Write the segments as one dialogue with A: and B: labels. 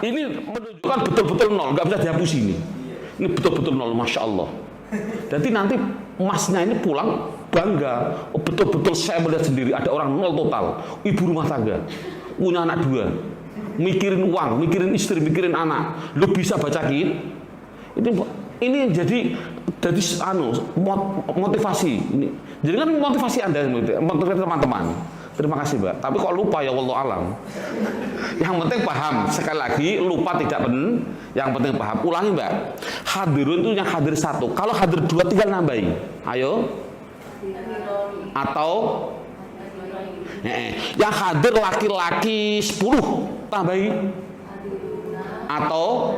A: Ini menunjukkan betul-betul nol, nggak bisa dihapus ini. Ini betul-betul nol, masya Allah. Jadi nanti masnya ini pulang bangga, oh, betul-betul saya melihat sendiri ada orang nol total, ibu rumah tangga, punya anak 2, mikirin uang, mikirin istri, mikirin anak, lu bisa baca Qid. Ini jadi motivasi. Jadi kan motivasi Anda, motivasi teman-teman. Terima kasih Mbak. Tapi kok lupa ya wallahu alam. Yang penting paham. Sekali lagi lupa tidak penting. Yang penting paham. Ulangi Mbak. Hadirun itu yang hadir 1. Kalau hadir 2 tinggal nambahin. Ayo. Atau yang hadir laki-laki 10 tambahin. Atau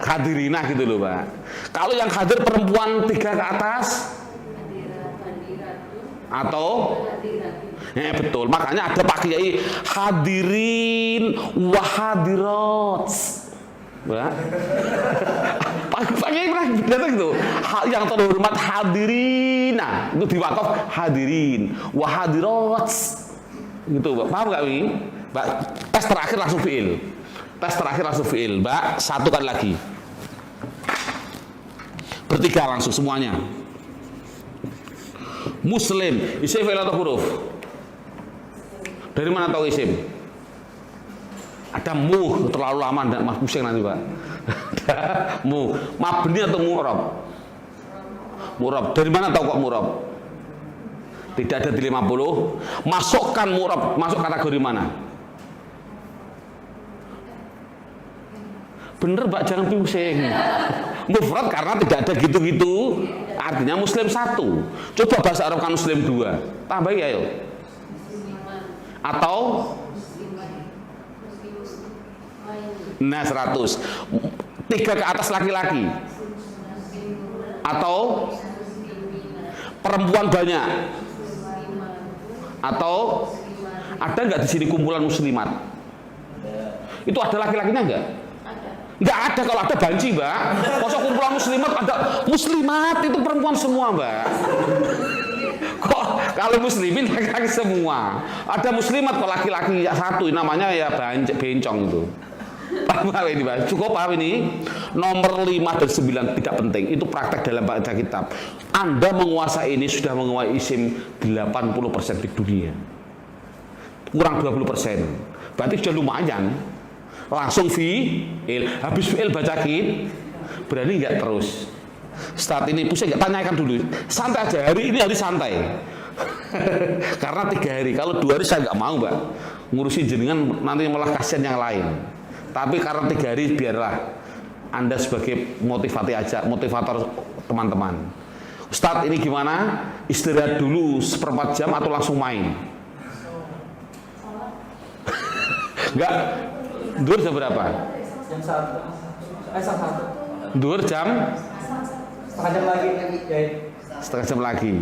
A: hadirina gitu loh Pak. Kalau yang hadir perempuan 3 ke atas atau betul, makanya ada Pak Kiai hadirin wahadirat. Pak Kiai pernah datang itu yang terhormat hadirina itu diwakaf hadirin wahadirat gitu Pak. Paham nggak ini Mbak? Tes terakhir langsung fiil Mbak. 1 kali lagi bertiga langsung semuanya. Muslim, isim fi'il atau huruf? Dari mana tahu isim? Ada mu, terlalu lama enggak mas pusing nanti Pak. Mu, mabni atau mu'rab? Mu'rab. Dari mana tahu kok mu'rab? Tidak ada di 50. Masukkan mu'rab, masuk kategori mana? Bener Mbak, jangan pusing. Mufrad karena tidak ada gitu-gitu. Artinya muslim 1. Coba bahasa Arab kan muslim 2. Tambahin ayo. Atau nah 100. 3 ke atas laki-laki. Atau perempuan banyak. Atau ada nggak di sini kumpulan muslimat? Itu ada laki-lakinya nggak? Nggak ada. Kalau ada banci Mbak. Kosong kumpulan muslimat ada muslimat itu perempuan semua Mbak. Kok kalau muslimin laki-laki semua. Ada muslimat kok laki-laki 1 namanya ya bencong itu. Paham ini Mbak? Cukup paham ini? Nomor 5 dan 9 tidak penting. Itu praktek dalam baca kitab. Anda menguasai ini sudah menguasai isim 80% di dunia. Kurang 20%. Berarti sudah lumayan. Langsung fi'il, habis fi'il baca Qid, berani nggak terus? Start ini pusing nggak? Tanyakan dulu, santai aja. Hari ini hari santai, karena 3 hari. Kalau 2 hari saya nggak mau Mbak, ngurusin jenengan nanti malah kasihan yang lain. Tapi karena 3 hari biarlah Anda sebagai motivator teman-teman. Start ini gimana? Istirahat dulu 1/4 jam atau langsung main? Enggak. Duhur jam berapa?
B: Jam 1.
A: Duhur jam?
B: Setengah jam lagi.
A: Setengah jam lagi.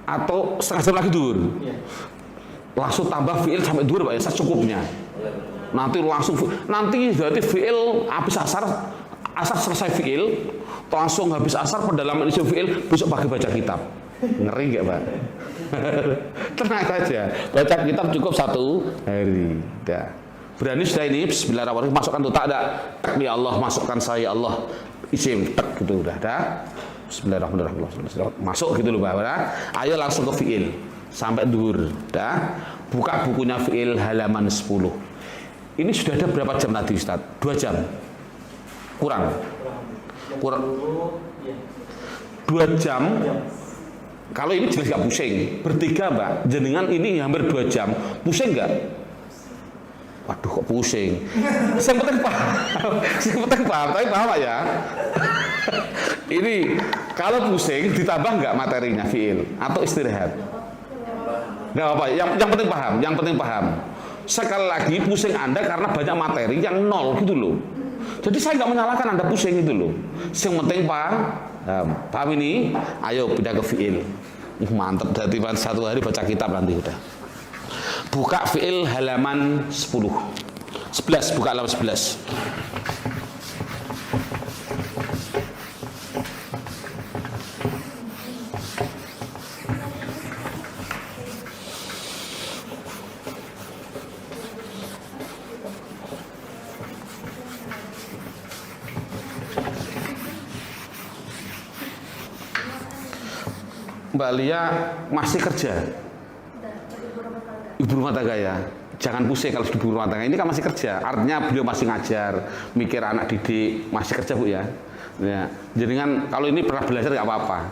A: Atau setengah jam lagi duhur?
B: Iya.
A: Langsung tambah fi'il sampai duhur Pak ya, secukupnya. Nanti langsung, nanti berarti fi'il habis asar selesai fi'il, langsung habis asar pendalaman isim fi'il, besok pagi baca kitab. Ngeri nggak Pak? Tenang saja, baca kitab cukup 1 hari. Dah. Berani sudah ini, bismillahirrahmanirrahim, masukkan tuh tak ada, ya Allah masukkan saya Allah isim tak gitu udah dah. Bismillahirrahmanirrahim, masuk gitu loh Pak. Ayo langsung ke fi'il sampai duhur dah. Buka bukunya fi'il halaman 10. Ini sudah ada berapa jam tadi Ustaz? 2 jam? Kurang? 2 jam. Kalau ini jelas gak pusing. Bertiga Mbak, jenengan ini hampir 2 jam. Pusing gak? Waduh kok pusing. Yang penting paham, tapi paham Pak ya. Ini kalau pusing ditambah nggak materinya fi'il atau istirahat? Nggak apa-apa. Yang penting paham. Sekali lagi pusing Anda karena banyak materi yang nol gitu loh. Jadi saya nggak menyalahkan Anda pusing gitu loh. Yang penting paham ini. Ayo pindah ke fi'il. Mantap. Dari 1 hari baca kitab nanti udah. Buka fi'il halaman 10. 11, buka halaman 11. Mbak Lia masih kerja? Ibu rumah tangga ya. Jangan pusing kalau ibu rumah tangga. Ini kan masih kerja. Artinya beliau masih ngajar, mikir anak didik, masih kerja Bu ya. Ya, jadi kan kalau ini pernah belajar nggak apa-apa.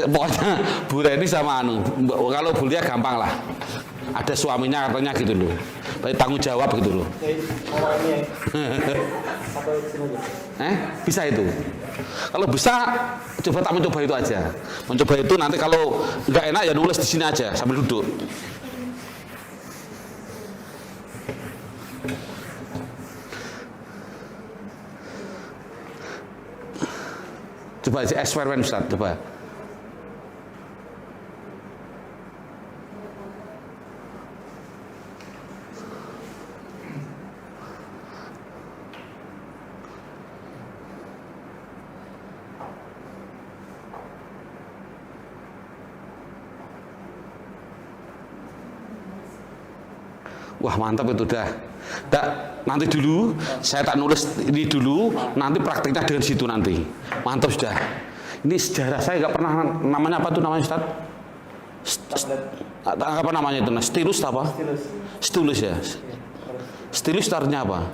A: Pokoknya Bu Reni sama kalau Bu Lia gampang lah. Ada suaminya katanya gitu loh. Berarti tanggung jawab gitu loh. Bisa itu. Kalau bisa, tak mencoba itu aja. Mencoba itu nanti kalau nggak enak ya nulis di sini aja sambil duduk. Coba eksperimen Ustaz, coba. Wah mantap itu dah. Nanti dulu saya tak nulis ini dulu, nanti praktiknya dengan situ nanti. Mantap sudah. Ini sejarah saya nggak pernah namanya apa tuh namanya Ustaz? Apa namanya itu? Stilus apa? Stilus ya. Stilus artinya apa?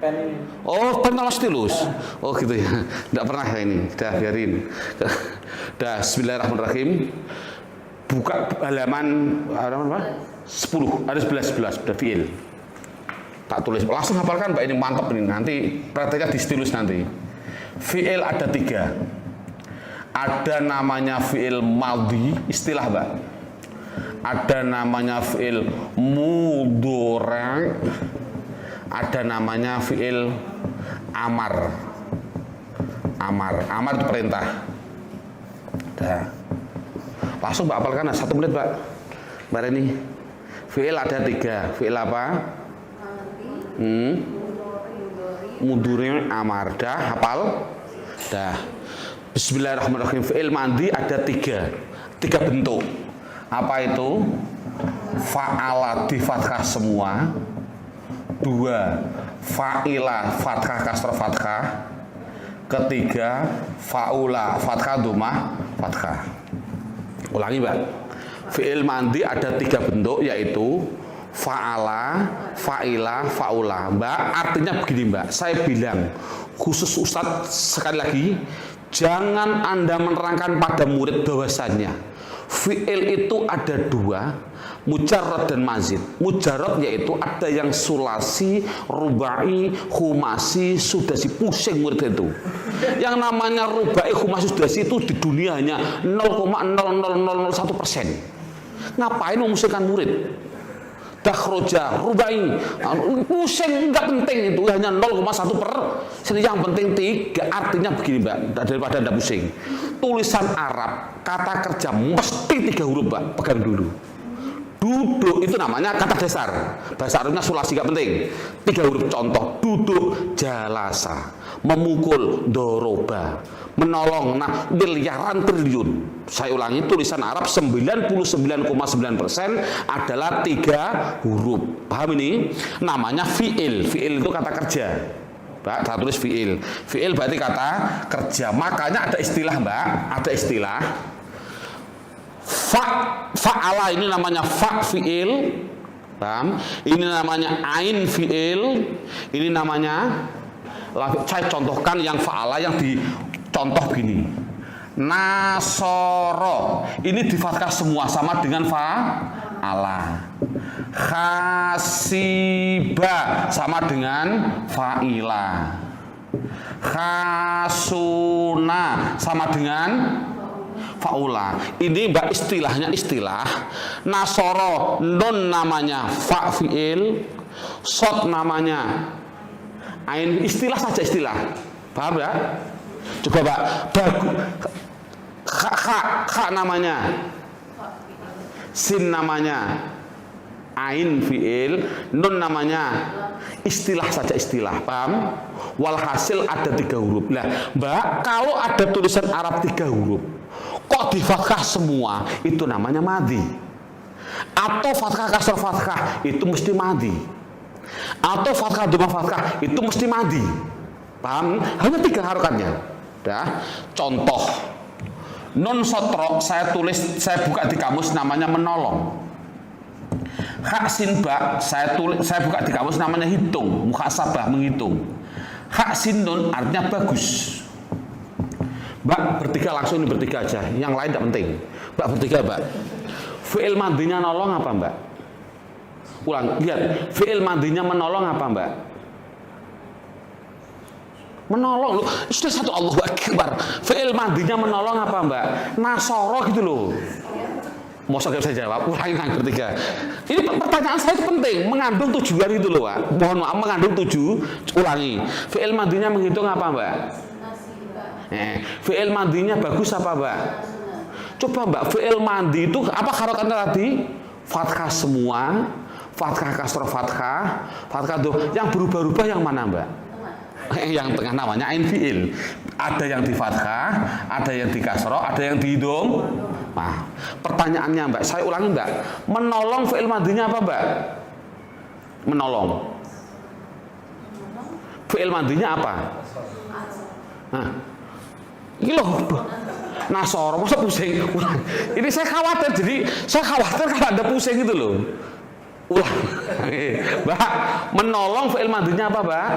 B: Pen ini.
A: Oh, pen sama stilus. Oh gitu ya. Nggak pernah ya ini. Dah biarin. Dah Bismillahirrahmanirrahim. Buka halaman apa? 10, ada 11 udah fiil. Tak tulis, langsung hafalkan Mbak, ini mantap ini. Nanti prakteknya di stilus nanti. Fiil ada 3. Ada namanya fiil madhi, istilah Mbak. Ada namanya fiil mudhari'. Ada namanya fiil amar. Amar itu perintah. Dah. Langsung Mbak hafalkan 1 menit Mbak. Mbak Reni. Fi'il ada 3. Fi'il apa? Mudhari', amar. Dah hafal? Dah. Bismillahirrahmanirrahim. Fi'il madhi ada 3 bentuk. Apa itu? Fa'ala di fathah semua. 2. Fa'ila fathah kasrah fathah. Ketiga, fa'ula fathah dhammah fathah. Ulangi Mbak. Fi'il madhi ada 3 bentuk, yaitu fa'ala, fa'ila, fa'ula. Mbak, artinya begini Mbak, saya bilang khusus Ustadz sekali lagi, jangan Anda menerangkan pada murid bahwasannya fi'il itu ada 2, mujarrad dan mazid. Mujarrad yaitu ada yang sulasi, rubai, khumasi, sudasi, pusing murid itu. Yang namanya rubai, khumasi, sudasi itu di dunia hanya 0,00001%. Ngapain memusingkan murid? Dakhroja, rubai, pusing nggak penting itu, hanya 0,1%. Yang penting 3, artinya begini Mbak, daripada Anda pusing. Tulisan Arab, kata kerja mesti 3 huruf Mbak, pegang dulu. Duduk itu namanya kata dasar. Bahasa Arabnya sulasi gak penting. 3 huruf contoh. Duduk, jalasa. Memukul, doroba. Menolong, nah miliaran triliun. Saya ulangi, tulisan Arab 99,9% adalah 3 huruf. Paham ini? Namanya fi'il. Fi'il itu kata kerja. Mbak, saya tulis fi'il. Fi'il berarti kata kerja. Makanya ada istilah Mbak, ada istilah. Fa'ala ini namanya fa' fi'il. Paham? Ini namanya ain fi'il. Ini namanya, saya contohkan yang fa'ala yang dicontoh begini. Nasoro. Ini di fathah semua sama dengan fa'ala. Khasiba sama dengan fa'ila. Khasuna sama dengan fa'ula. Ini Mbak istilahnya istilah. Nasoro, non namanya fa' fi'il, sod namanya ain, istilah saja istilah. Paham ya? Coba Mbak, kha namanya, sin namanya, ain fi'il, nun namanya, istilah saja istilah. Paham? Walhasil ada 3 huruf. Nah Mbak, kalau ada tulisan Arab 3 huruf kok di fathah semua, itu namanya madhi. Atau fathah kasrah fathah, itu mesti madhi. Atau fathah dhammah fathah, itu mesti madhi. Paham? Hanya 3 harokatnya. Dah. Contoh, Nun sotro saya buka di kamus namanya menolong. Hak sin ba saya buka di kamus namanya hitung, muhasabah menghitung. Hak sin nun artinya bagus. Mbak bertiga langsung ini bertiga aja, yang lain tidak penting. Mbak bertiga mbak. Fi'il madinya nolong apa mbak? Ulang, lihat. Fi'il madinya menolong apa mbak? Menolong loh, sudah satu Allahu Akbar. Fi'il madinya menolong apa mbak? Nasoro gitu loh. Masa gak bisa jawab? Ulangi yang ketiga. Ini pertanyaan saya itu penting, mengandung tujuan itu loh pak. Mohon maaf, mengandung ulangi. Fi'il madinya menghitung apa mbak? Fi'il madinya bagus apa mbak? Coba mbak, fi'il madi itu apa harokatnya tadi? Fathah semua, fathah kasroh fathah tuh. Yang berubah-ubah yang mana mbak? Yang tengah namanya ain fi'il. Ada yang di fathah, ada yang di kasroh, ada yang di idom. Nah, pertanyaannya mbak, saya ulangi mbak. Menolong fi'il madinya apa mbak? Menolong. Fi'il madinya apa? Nah, ini loh, nasoro, masa pusing? Ini saya khawatir, jadi saya khawatir kalau ada pusing gitu loh. Ulang, mbak, menolong fi'il madinya apa mbak?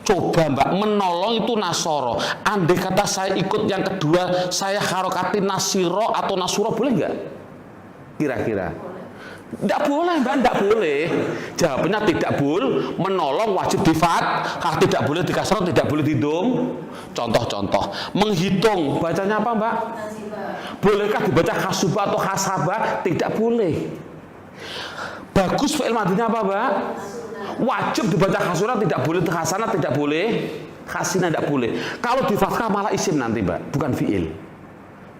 A: Coba mbak, menolong itu nasoro. Andai kata saya ikut yang kedua, saya harokati nasiro atau nasuro, boleh nggak? Kira-kira? Tidak boleh mbak, tidak boleh. Jawabannya tidak boleh. Menolong wajib di fathah, tidak boleh di kasroh, tidak boleh di dom. Contoh-contoh. Menghitung, bacanya apa mbak? Bolehkah dibaca hasubah atau hasabah? Tidak boleh. Bagus fi'il madinya apa mbak? Wajib dibaca hasunah, tidak boleh hasanah, tidak boleh hasinah, tidak boleh. Kalau di fathah malah isim nanti mbak, bukan fi'il.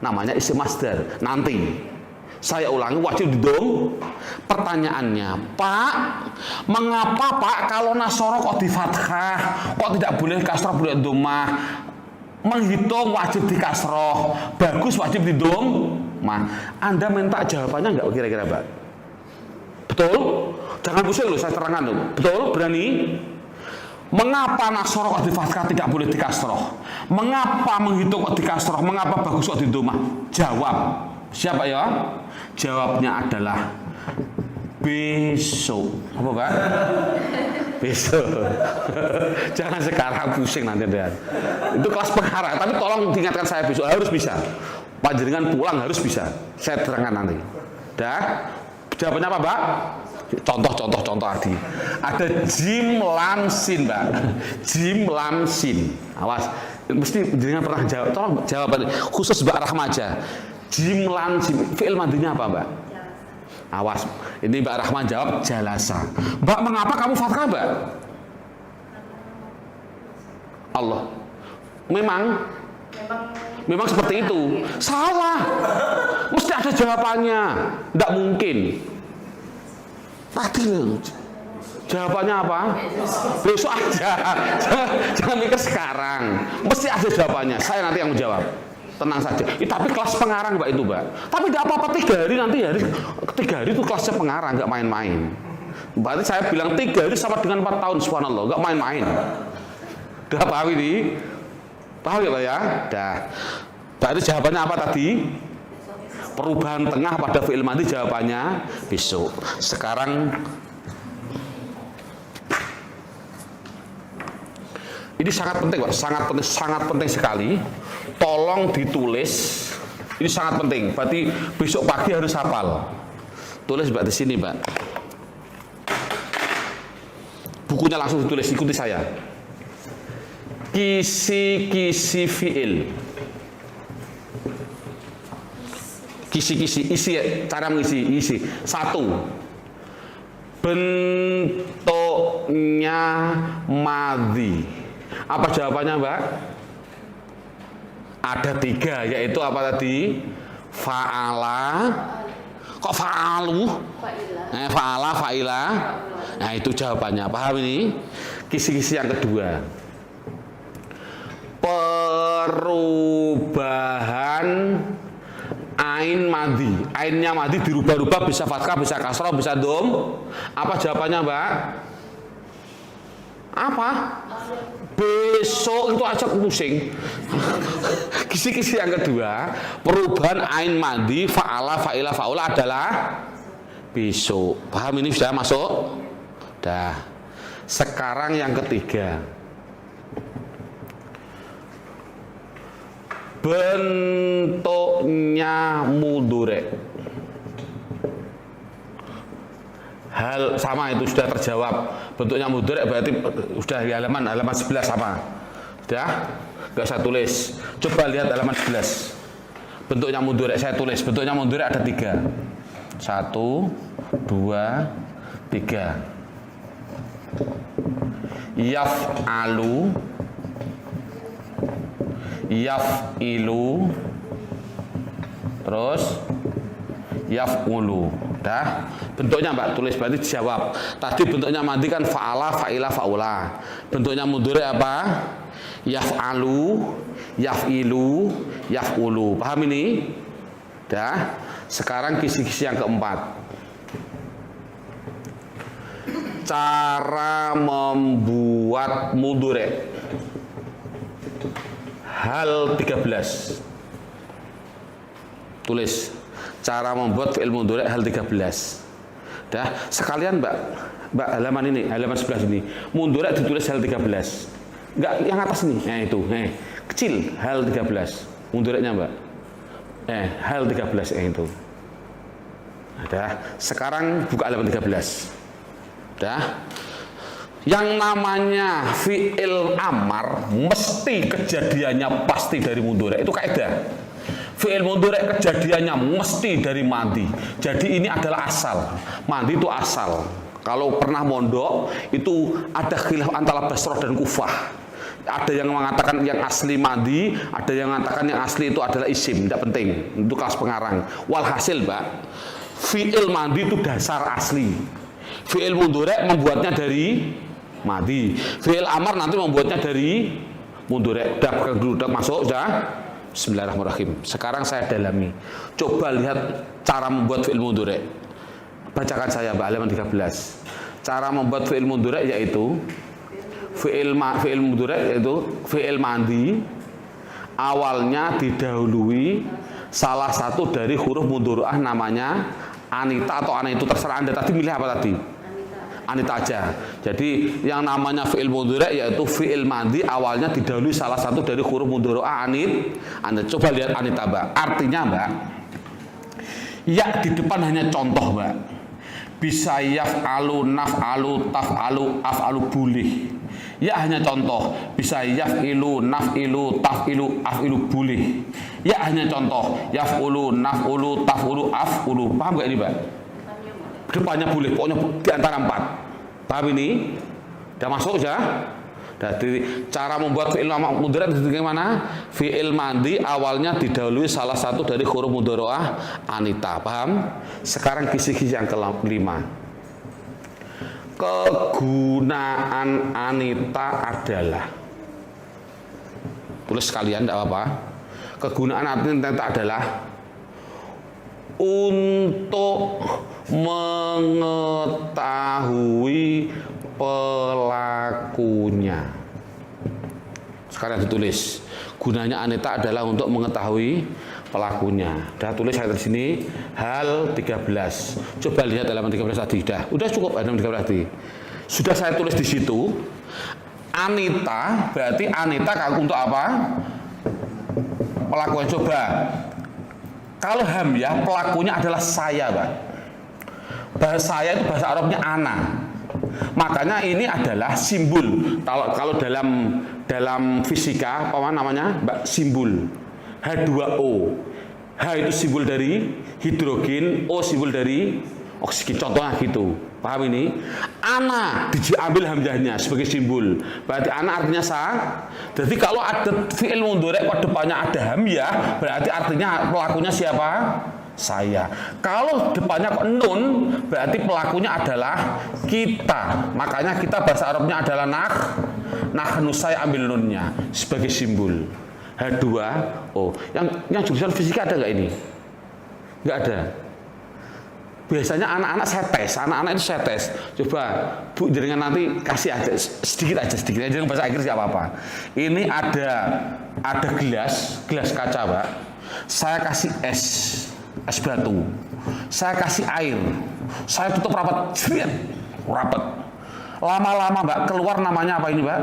A: Namanya isim masdar nanti. Saya ulangi, wajib didom. Pertanyaannya, Pak, mengapa Pak kalau nasoro kok di fathah, kok tidak boleh kasroh, boleh domah? Menghitung wajib di kasroh, bagus wajib di dom. Anda minta jawabannya nggak kira-kira mbak? Betul? Jangan pusing loh, saya terangkan loh. Betul? Berani? Mengapa nasoro kok di fathah tidak boleh di kasroh? Mengapa menghitung kok di kasroh? Mengapa bagus kok di domah? Jawab. Siapa ya? Jawabnya adalah besok. Apa Pak? Besok. Jangan sekarang, pusing nanti deh. Itu kelas pengarang, tapi tolong diingatkan saya besok harus bisa. Panjenengan pulang harus bisa. Saya terangkan nanti. Dah. Jawabannya apa, Mbak? Contoh tadi. Ada jim lam sin, Mbak. Jim lam sin. Awas, mesti jenengan pernah jawab. Tolong jawaban khusus Mbak Rahmaja. Jim lam sin. Fi'il madinya apa, Mbak? Awas, ini Mbak Rahman jawab jalasa. Mbak, mengapa kamu fathah, Mbak? Allah. Memang seperti itu. Salah. Mesti ada jawabannya. Tidak mungkin. Tadi loh. Jawabannya apa? Besok aja. Jangan mikir sekarang. Mesti ada jawabannya. Saya nanti yang menjawab. Tenang saja. Tapi kelas pengarang Mbak itu Mbak. Tapi tidak apa-apa 3 hari nanti tiga hari itu kelasnya pengarang, nggak main-main. Berarti saya bilang 3 hari sama dengan 4 tahun, subhanallah, nggak main-main. Udah paham ini? Paham ya Pak ya? Dah. Berarti jawabannya apa tadi? Perubahan tengah pada fi'il madhi jawabannya besok. Sekarang ini sangat penting Pak, sangat penting sekali. Tolong ditulis. Ini sangat penting. Berarti besok pagi harus hafal. Tulis Mbak di sini, Mbak. Bukunya langsung ditulis, ikuti saya. Kisi-kisi fi'il. Kisi-kisi, isi, cara mengisi, isi. 1. Bentuknya madhi. Apa jawabannya Mbak? Ada 3, yaitu apa tadi? Fa'ala. Kok fa'alu? Fa'ala, fa'ila. Nah itu jawabannya, paham ini? Kisi-kisi yang kedua. Perubahan ain madhi. Ainnya madhi dirubah-rubah, bisa fathah, bisa kasrah, bisa dom. Apa jawabannya Mbak? Apa? Besok itu aja pusing. Kisi-kisi yang kedua, perubahan ain madi fa'ala fa'ila fa'ula adalah besok. Paham ini sudah masuk? Dah. Sekarang yang ketiga. Bentuknya mudhari'. Hal sama itu sudah terjawab. Bentuknya mudhari' berarti sudah di halaman 11 sama. Sudah? Enggak saya tulis. Coba lihat halaman 11. Bentuknya mudhari' saya tulis. Bentuknya mudhari' ada 3. 1 2 3. Yaf'alu, yaf'ilu, terus yaf'ulu. Dah, bentuknya Mbak tulis berarti dijawab. Tadi bentuknya madi kan fa'ala, fa'ila, fa'ula. Bentuknya mudhari' apa? Yaf'alu, yaf'ilu, yaf'ulu. Paham ini? Dah. Sekarang kisi-kisi yang keempat. Cara membuat mudhari'. Hal 13. Tulis. Cara membuat fi'il mudhari' hal 13. Dah, sekalian Mbak halaman ini, halaman 11 ini. Mudhari' ditulis hal 13. Enggak yang atas nih. Itu, kecil hal 13. Mudhari'nya Mbak. Hal 13 itu. Dah, sekarang buka halaman 13. Dah. Yang namanya fi'il amar mesti kejadiannya pasti dari mudhari'. Itu kaidah. Fi'il mudhari' kejadiannya mesti dari madi. Jadi ini adalah asal. Madi itu asal. Kalau pernah mondok itu ada khilaf antara Basrah dan Kufah. Ada yang mengatakan yang asli madi, ada yang mengatakan yang asli itu adalah isim, tidak penting. Itu kelas pengarang. Walhasil, Mbak, fi'il madi itu dasar asli. Fi'il mudhari' membuatnya dari madi. Fi'il amar nanti membuatnya dari mudhari'. Udah dulu, udah masuk, sudah. Bismillahirrahmanirrahim. Sekarang saya dalami. Coba lihat cara membuat fi'il mudhari'. Bacakan saya Mbak halaman 13. Cara membuat fi'il mudhari' yaitu fi'il mudhari' yaitu fi'il madi awalnya didahului salah satu dari huruf mudhari'ah namanya Anita atau Ana, itu terserah Anda. Tadi milih apa tadi? Anita aja. Jadi yang namanya fi'il mudhari' yaitu fi'il madi awalnya didahului salah satu dari huruf mudhari'ah Anit. Anda coba lihat Anita, Mbak. Artinya, Mbak, ya di depan hanya contoh, Mbak. Bisa yaf'alu, naf'alu, taf'alu, af'alu boleh. Ya hanya contoh. Bisa yaf'ilu, naf'ilu, taf'ilu, af'ilu boleh. Ya hanya contoh. Yaf'ulu, naf'ulu, taf'ulu, af'ulu. Paham gak ini, Mbak? Depannya boleh, pokoknya di antara 4. Paham ini? Udah masuk ya? Jadi cara membuat fi'il mudhari' itu bagaimana? Fi'il madi awalnya didahului salah satu dari huruf mudhari'ah Anita. Paham? Sekarang kisi-kisi yang kelima. Kegunaan Anita adalah, tulis sekalian, tidak apa-apa. Kegunaan Anita adalah untuk mengetahui pelakunya. Sekarang ditulis. Gunanya Anita adalah untuk mengetahui pelakunya. Udah tulis saya di sini hal 13. Coba lihat halaman 13 tadi. Udah cukup halaman 13 tadi. Sudah saya tulis di situ. Anita berarti Anita untuk apa? Pelakunya. Coba. Kalau hamzah pelakunya adalah saya, Pak. Bahasa saya itu bahasa Arabnya ana. Makanya ini adalah simbol. Kalau dalam fisika apa namanya, Mbak, simbol H2O. H itu simbol dari hidrogen, O simbol dari oksigen. Contohnya gitu. Paham ini? Ana diambil hamzahnya sebagai simbol. Berarti ana artinya saya. Jadi kalau ada fi'il mudhari' kok depannya ada hamzah, berarti artinya pelakunya siapa? Saya. Kalau depannya kok nun, berarti pelakunya adalah kita. Makanya kita bahasa Arabnya adalah nahnu, saya ambil nunnya sebagai simbol. H2O. Yang jurusan fisika ada nggak ini? Nggak ada. biasanya anak-anak saya tes, anak-anak itu saya tes. Coba Bu jenengan nanti kasih aja sedikit aja jangan bahasa Inggris nggak apa-apa. Ini ada gelas kaca Pak. Saya kasih es batu. Saya kasih air. Saya tutup rapat, rapat. Lama-lama Mbak keluar namanya apa ini Mbak?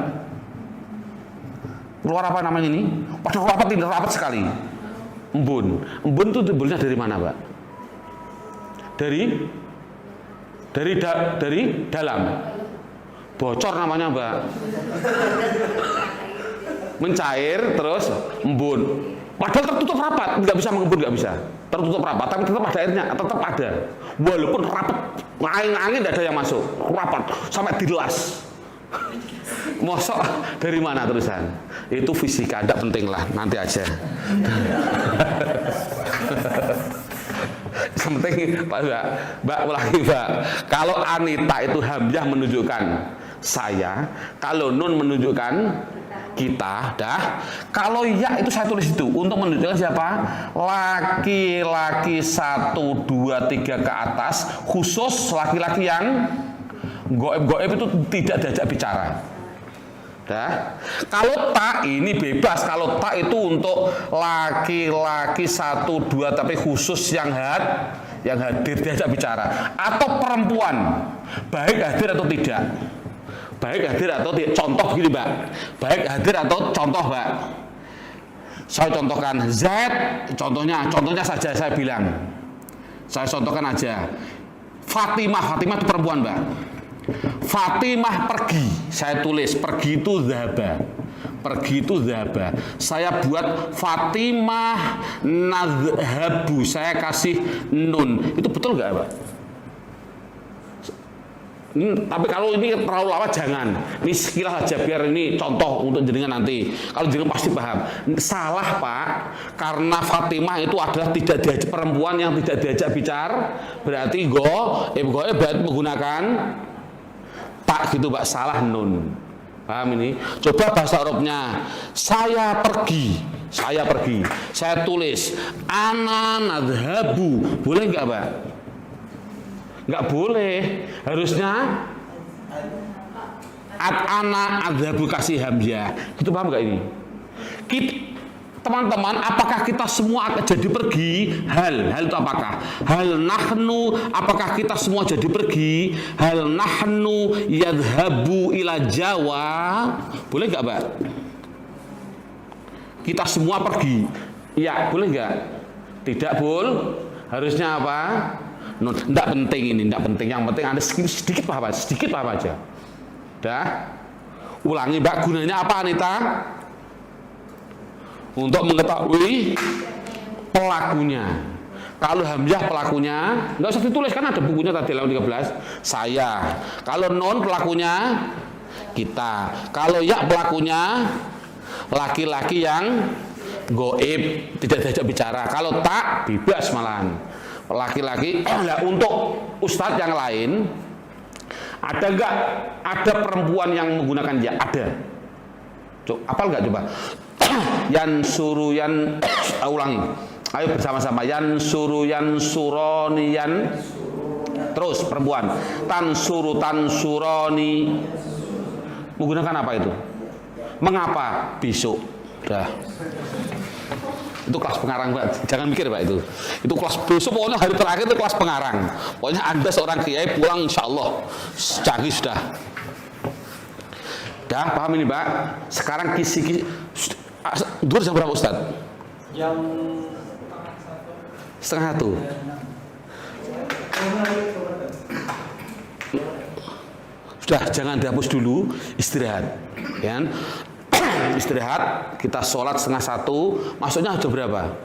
A: Keluar apa namanya ini? Padahal rapat sekali. Embun itu timbulnya dari mana Mbak? Dari dalam. Bocor namanya Mbak. Mencair terus embun. Padahal tertutup rapat, nggak bisa mengembun, nggak bisa. Tertutup rapat, tapi tetap ada airnya, tetap ada. Walaupun rapat, angin tidak ada yang masuk, rapat sampai dilas. Mosok dari mana terusan? Itu fisika, tidak penting lah, nanti aja. Yang penting Mbak ulangi Mbak. Kalau Anita itu hamzah menunjukkan saya, kalau nun menunjukkan kita, dah. Kalau ya itu saya tulis itu untuk menunjukkan siapa? Laki-laki 1, 2, 3 ke atas, khusus laki-laki yang goib itu tidak diajak bicara. Dah. Kalau tak ini bebas. Kalau tak itu untuk laki-laki 1, 2 tapi khusus yang hadir diajak bicara, atau perempuan baik hadir atau tidak. Baik hadir atau tidak. Contoh gini Mbak. Baik hadir atau contoh Mbak. Saya contohkan Z. Contohnya saja saya bilang. Saya contohkan aja. Fatimah itu perempuan Mbak. Fatimah pergi. Saya tulis pergi itu zahaba. Pergi itu zahaba. Saya buat Fatimah nazhabu. Saya kasih nun. Itu betul nggak Mbak? Tapi kalau ini terlalu lama jangan. Ini sekilas aja biar ini contoh untuk jenengan nanti. Kalau jenengan pasti paham. Salah Pak, karena Fatimah itu adalah tidak diajak perempuan yang tidak diajak bicara. Berarti berarti menggunakan tak gitu Pak, salah nun. Paham ini? Coba bahasa Arabnya. Saya pergi. Saya tulis ana nadhabu. Boleh enggak Pak? Enggak boleh. Harusnya ana adhabu kasih hamzah. Itu paham enggak ini? Teman-teman, apakah kita semua akan jadi pergi? Hal itu apakah? Hal nahnu, apakah kita semua jadi pergi? Hal nahnu yadhabu ila Jawa. Boleh enggak Pak? Kita semua pergi. Ya, boleh enggak? Tidak boleh. Harusnya apa? Tidak penting ini, tidak penting. Yang penting Anda sedikit paham aja. Dah. Ulangi Mbak, gunanya apa Anita? Untuk mengetahui pelakunya. Kalau hamzah pelakunya, nggak usah ditulis kan ada bukunya tadi halaman 13. Saya. Kalau non pelakunya kita. Kalau ya pelakunya laki-laki yang goib, tidak diajak bicara. Kalau tak bebas malahan. Laki-laki. Nah, untuk ustadz yang lain ada nggak? Ada perempuan yang menggunakan ya? Ada. Apal nggak coba? Ulangi. Ayo bersama-sama. Yan suroni. Terus perempuan. Tan suroni. Menggunakan apa itu? Mengapa? Besok. Dah. Itu kelas pengarang Pak. Jangan mikir Pak itu. Itu kelas besok pokoknya hari terakhir itu kelas pengarang. Pokoknya Anda seorang kiai pulang insya Allah canggih sudah. Dah paham ini Pak? Sekarang kisi-kisi. Dulu jam berapa Ustaz?
B: Jam
A: 1:30. Sudah, jangan dihapus dulu, istirahat. Ya. Istirahat, kita sholat 1:30. Masuknya jam berapa?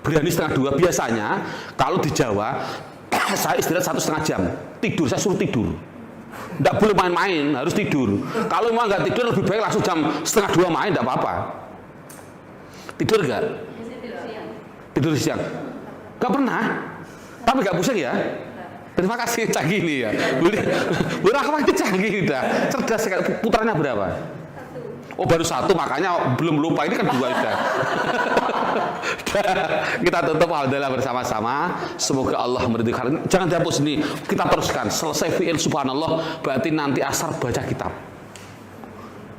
A: Berani 1:30. Biasanya kalau di Jawa saya istirahat 1,5 jam. Tidur, saya suruh tidur. Tidak boleh main-main, harus tidur. Kalau memang nggak tidur, lebih baik langsung jam 1:30 main, tidak apa-apa. Tidur nggak? Tidur siang. Nggak pernah. Tapi nggak pusing ya. Terima kasih, canggih nih ya. Bu Rahma itu canggih udah. Cerdas sekali. Putranya berapa? Oh baru satu, makanya belum lupa, ini kan dua sudah. Kita tutup alhamdulillah bersama-sama. Semoga Allah meridhoi. Jangan dihapus nih, kita teruskan. Selesai fi'il subhanallah, berarti nanti asar baca kitab.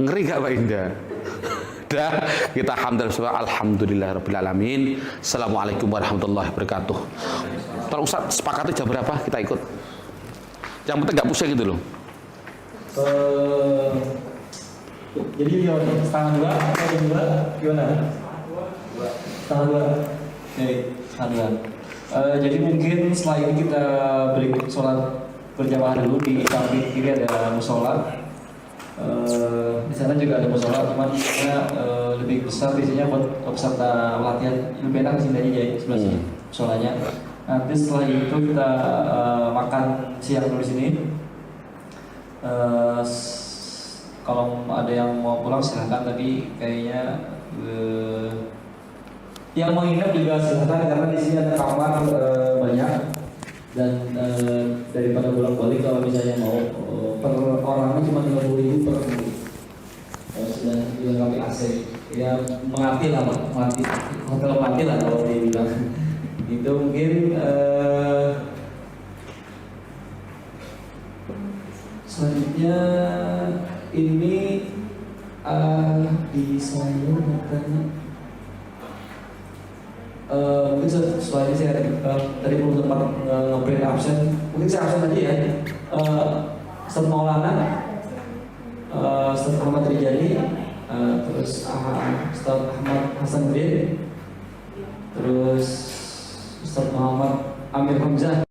A: Ngeri gak Pak Indah? Dah, kita alhamdulillah. Assalamualaikum warahmatullahi wabarakatuh. Terus Ustaz sepakati jam berapa kita ikut? Yang penting gak pusing gitu loh.
B: Jadi gimana? Setengah dua atau jam dua? Gimana? Setengah dua. Oke, setengah dua. Jadi mungkin setelah ini kita beri sholat berjamaah dulu. Di samping kiri ada musola. Di sana juga ada musola, cuman lebih besar biasanya buat peserta latihan. Lebih enak kesini aja ya, sebelah sini musolanya. Nanti setelah itu kita makan siang dulu di sini. Kalau ada yang mau pulang silahkan, tapi kayaknya yang menginap juga silahkan karena di sini ada kamar banyak dan daripada bolak-balik kalau misalnya mau per orangnya cuma 30.000 per hari. Sudah dilengkapi AC, ya mengerti lah, mengerti hotel mengerti lah kalau dia bilang. Itu mungkin selanjutnya ini di saya katanya mungkin setelah ini saya tadi belum sempat nge-print absen, mungkin saya absen tadi ya. Ustaz Maulana, Ustaz Ahmad Rijani, terus Ustaz Ahmad Hasanuddin, terus Ustaz Muhammad Amir Hamzah.